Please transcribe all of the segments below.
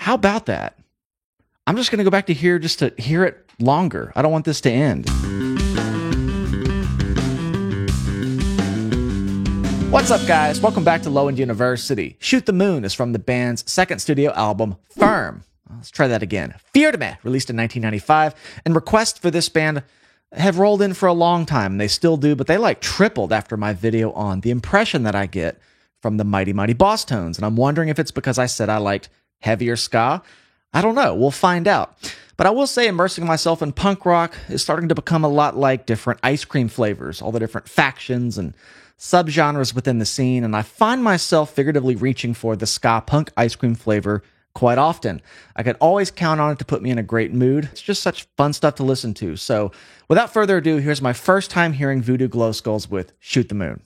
How about that? I'm just going to go back to here just to hear it longer. I don't want this to end. What's up, guys? Welcome back to Low End University. Shoot the Moon is from the band's second studio album, Firm. Let's try that again. Fear to Me, released in 1995, and requests for this band have rolled in for a long time. They still do, but they like tripled after my video on the impression that I get from the Mighty Mighty Boss Tones, and I'm wondering if it's because I said I liked heavier ska. I don't know. We'll find out. But I will say immersing myself in punk rock is starting to become a lot like different ice cream flavors, all the different factions and subgenres within the scene, and I find myself figuratively reaching for the ska punk ice cream flavor quite often. I could always count on it to put me in a great mood. It's just such fun stuff to listen to. So without further ado, here's my first time hearing Voodoo Glow Skulls with Shoot the Moon.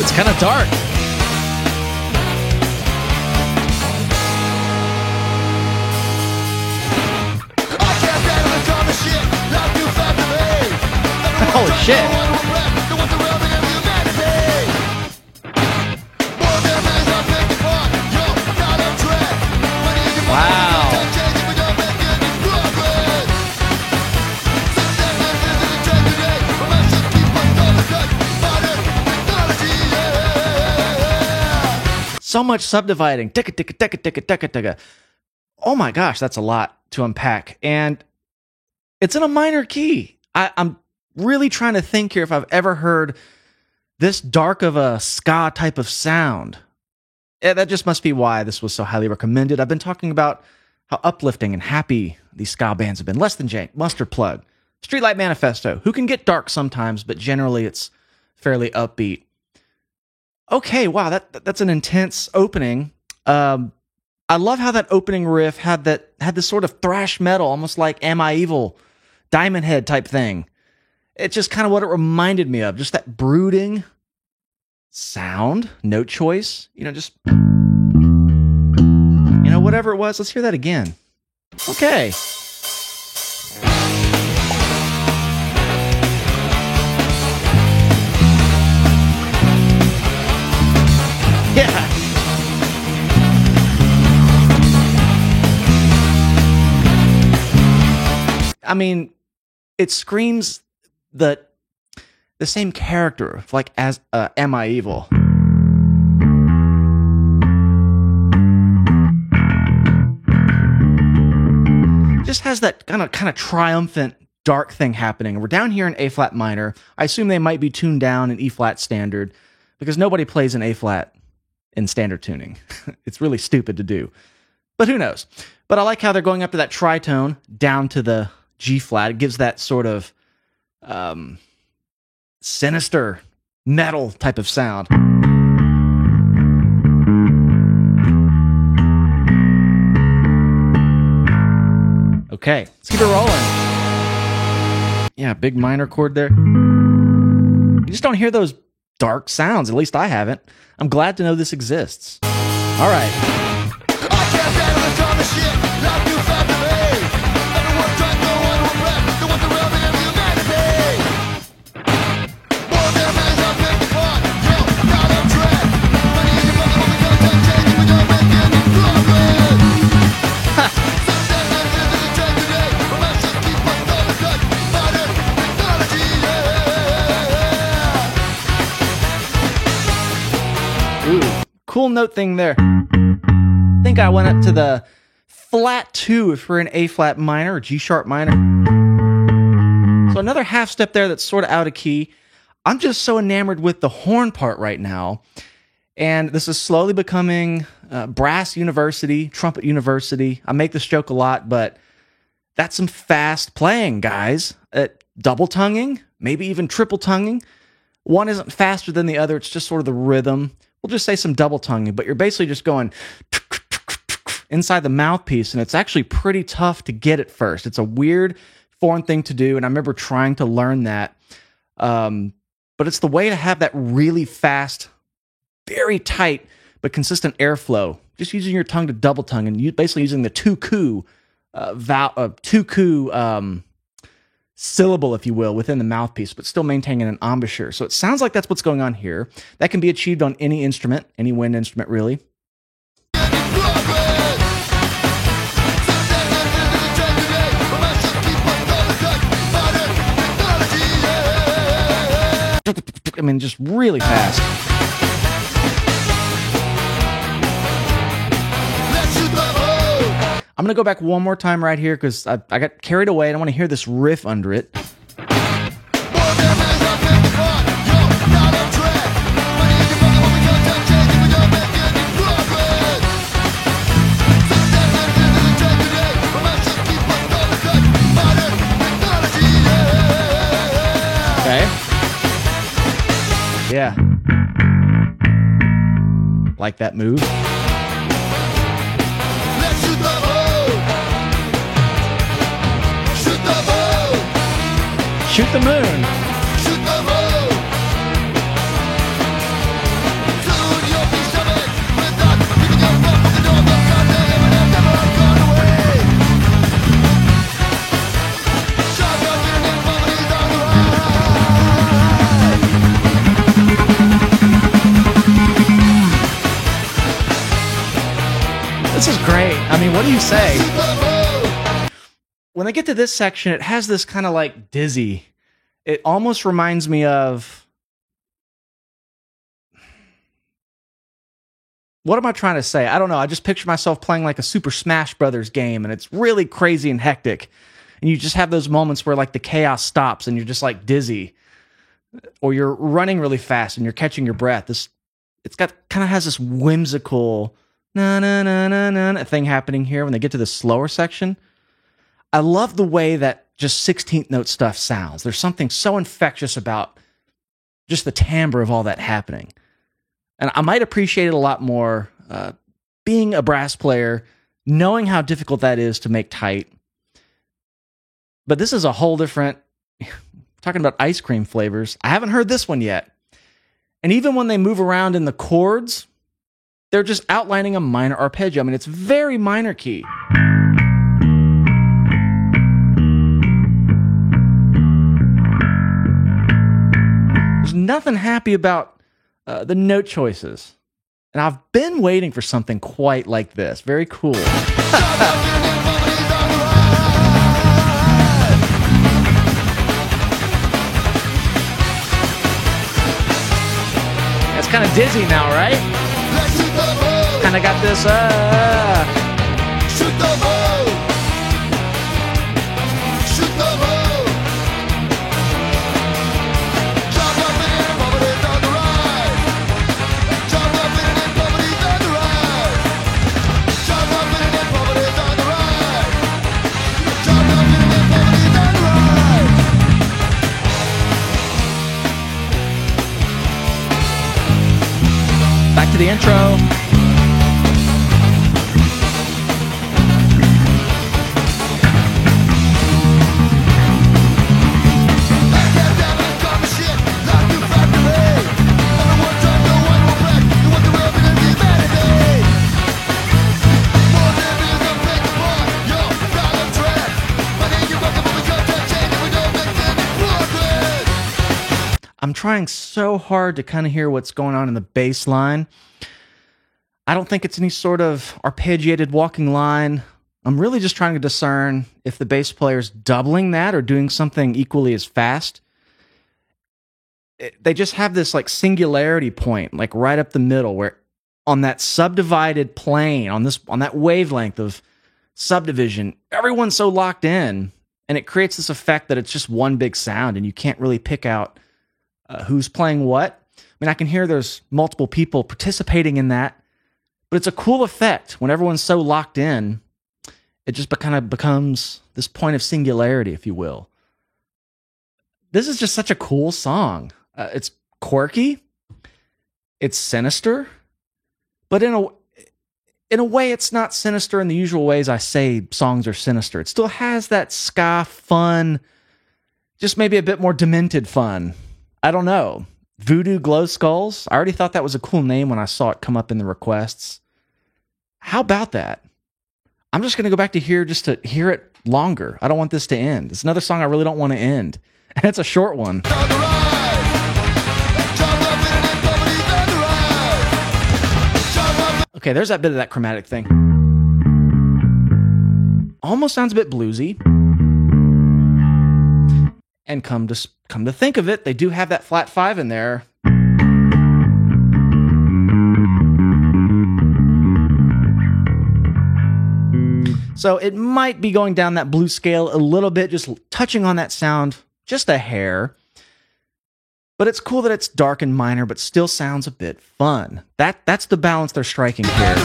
It's kind of dark. Holy shit. Wow. So much subdividing. Ticka, ticka, ticka, ticka, ticka, ticka. Oh my gosh, that's a lot to unpack. And it's in a minor key. I'm really trying to think here if I've ever heard this dark of a ska type of sound. That just must be why this was so highly recommended. I've been talking about how uplifting and happy these ska bands have been. Less Than Jake, Mustard Plug, Streetlight Manifesto, who can get dark sometimes, but generally it's fairly upbeat. Okay, wow, that's an intense opening. I love how that opening riff had this sort of thrash metal, almost like Am I Evil, Diamond Head type thing. It's just kind of what it reminded me of, just that brooding sound, note choice, just, whatever it was. Let's hear that again. Okay. Yeah. I mean, it screams the same character, like as Am I Evil? Just has that kind of triumphant dark thing happening. We're down here in A flat minor. I assume they might be tuned down in E flat standard because nobody plays an A flat in standard tuning. It's really stupid to do, but who knows? But I like how they're going up to that tritone down to the G flat. It gives that sort of sinister metal type of sound. Okay, let's keep it rolling. Yeah, big minor chord there. You just don't hear those dark sounds. At least I haven't. I'm glad to know this exists. All right. Cool note thing there. I think I went up to the flat 2 if we're in A flat minor or G sharp minor. So another half step there that's sort of out of key. I'm just so enamored with the horn part right now. And this is slowly becoming brass university, trumpet university. I make this joke a lot, but that's some fast playing, guys. Double tonguing, maybe even triple tonguing. One isn't faster than the other. It's just sort of the rhythm. We'll just say some double tonguing, but you're basically just going inside the mouthpiece, and it's actually pretty tough to get at first. It's a weird, foreign thing to do, and I remember trying to learn that. But it's the way to have that really fast, very tight, but consistent airflow. Just using your tongue to double tongue, and basically using the 2 ku tuku syllable, if you will, within the mouthpiece, but still maintaining an embouchure. So it sounds like that's what's going on here. That can be achieved on any instrument, any wind instrument, really. I mean, just really fast. I'm going to go back one more time right here because I got carried away. I don't want to hear this riff under it. Okay. Yeah. Like that move. Shoot the moon. Shoot the moon. Soon you'll be shoving without keeping your foot from the door. But goddamn it, I've never gone away. Shotgun getting in poverty's on the ride. This is great. I mean, what do you say? When I get to this section, it has this kind of like dizzy. It almost reminds me of... What am I trying to say? I don't know. I just picture myself playing like a Super Smash Brothers game, and it's really crazy and hectic. And you just have those moments where like the chaos stops and you're just like dizzy. Or you're running really fast and you're catching your breath. It's got kind of has this whimsical na thing happening here when they get to the slower section. I love the way that just 16th note stuff sounds. There's something so infectious about just the timbre of all that happening. And I might appreciate it a lot more being a brass player, knowing how difficult that is to make tight. But this is a whole different... Talking about ice cream flavors. I haven't heard this one yet. And even when they move around in the chords, they're just outlining a minor arpeggio. I mean, it's very minor key. There's nothing happy about the note choices. And I've been waiting for something quite like this. Very cool. It's kind of dizzy now, right? Kind of got this, Shoot the bow. Shoot the bow. Chop up in it, poverty's on the rise. Chop up in it, poverty's on the rise. Chop up in it, poverty's on the rise. Chop up in it, poverty's on the rise. Back to the intro. I'm trying so hard to kind of hear what's going on in the bass line. I don't think it's any sort of arpeggiated walking line. I'm really just trying to discern if the bass player's doubling that or doing something equally as fast. They just have this like singularity point, like right up the middle, where on that subdivided plane, on that wavelength of subdivision, everyone's so locked in, and it creates this effect that it's just one big sound, and you can't really pick out who's playing what. I mean, I can hear there's multiple people participating in that, but it's a cool effect when everyone's so locked in. It just kind of becomes this point of singularity, if you will. This is just such a cool song. It's quirky, it's sinister, but in a way, it's not sinister in the usual ways I say songs are sinister. It still has that ska fun, just maybe a bit more demented fun. I don't know. Voodoo Glow Skulls. I already thought that was a cool name when I saw it come up in the requests. How about that? I'm just going to go back to here just to hear it longer. I don't want this to end. It's another song I really don't want to end. And it's a short one. Okay, there's that bit of that chromatic thing. Almost sounds a bit bluesy. And come to think of it, they do have that flat 5 in there. So it might be going down that blues scale a little bit, just touching on that sound just a hair. But it's cool that it's dark and minor, but still sounds a bit fun. That's the balance they're striking here.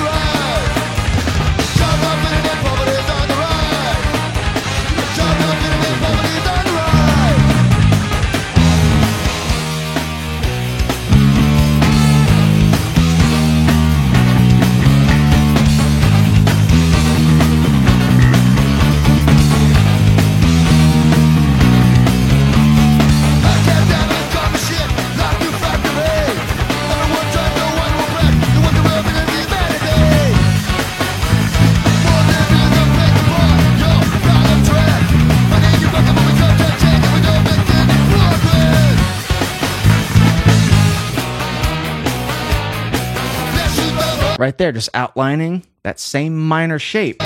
Right there, just outlining that same minor shape.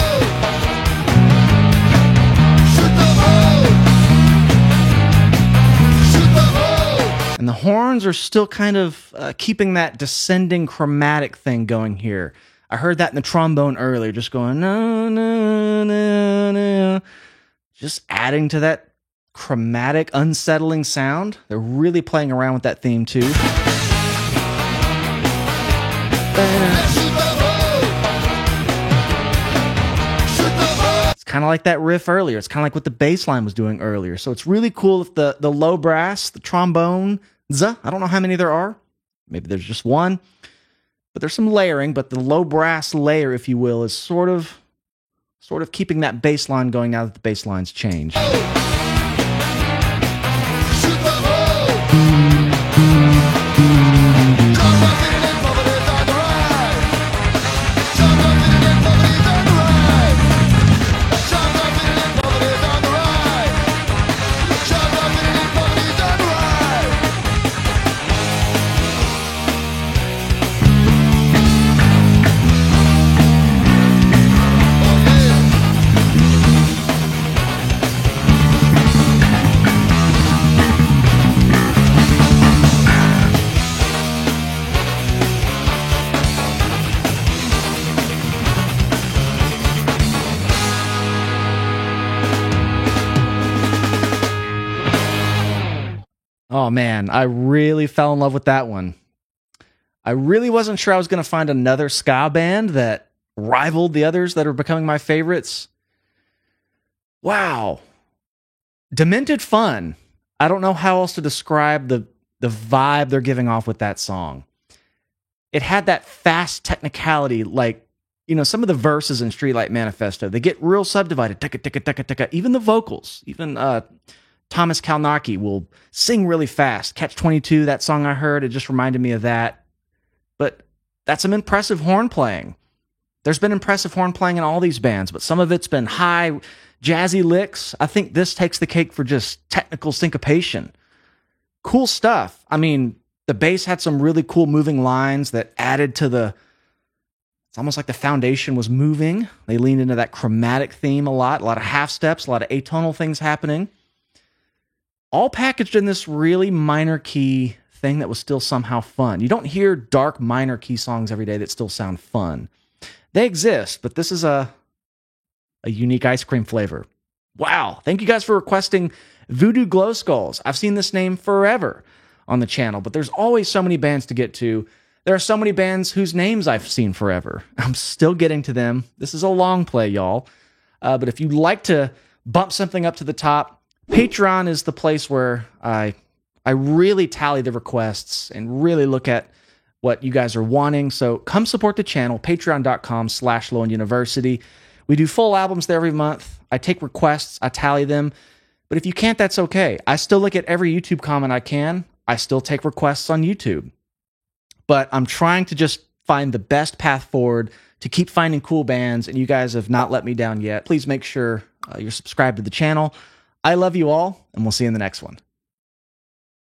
And the horns are still kind of keeping that descending chromatic thing going here. I heard that in the trombone earlier, just going, no, no, no, no. Just adding to that chromatic, unsettling sound. They're really playing around with that theme too. It's kind of like that riff earlier. It's kind of like what the bass line was doing earlier. So it's really cool if the low brass, the trombone, I don't know how many there are. Maybe there's just one. But there's some layering, but the low brass layer, if you will, is sort of keeping that bass line going now that the bass line's changed. Oh man, I really fell in love with that one. I really wasn't sure I was going to find another ska band that rivaled the others that are becoming my favorites. Wow. Demented fun. I don't know how else to describe the vibe they're giving off with that song. It had that fast technicality, like, you know, some of the verses in Streetlight Manifesto, they get real subdivided. Ticka, ticka, ticka, ticka. Even the vocals, even Thomas Kalnaki will sing really fast. Catch-22, that song I heard, it just reminded me of that. But that's some impressive horn playing. There's been impressive horn playing in all these bands, but some of it's been high, jazzy licks. I think this takes the cake for just technical syncopation. Cool stuff. I mean, the bass had some really cool moving lines that added to it's almost like the foundation was moving. They leaned into that chromatic theme a lot of half steps, a lot of atonal things happening. All packaged in this really minor key thing that was still somehow fun. You don't hear dark minor key songs every day that still sound fun. They exist, but this is a unique ice cream flavor. Wow. Thank you guys for requesting Voodoo Glow Skulls. I've seen this name forever on the channel, but there's always so many bands to get to. There are so many bands whose names I've seen forever. I'm still getting to them. This is a long play, y'all. But if you'd like to bump something up to the top, Patreon is the place where I really tally the requests and really look at what you guys are wanting. So come support the channel, patreon.com/LowenUniversity. We do full albums there every month. I take requests, I tally them. But if you can't, that's okay. I still look at every YouTube comment I can. I still take requests on YouTube. But I'm trying to just find the best path forward to keep finding cool bands, and you guys have not let me down yet. Please make sure you're subscribed to the channel. I love you all, and we'll see you in the next one.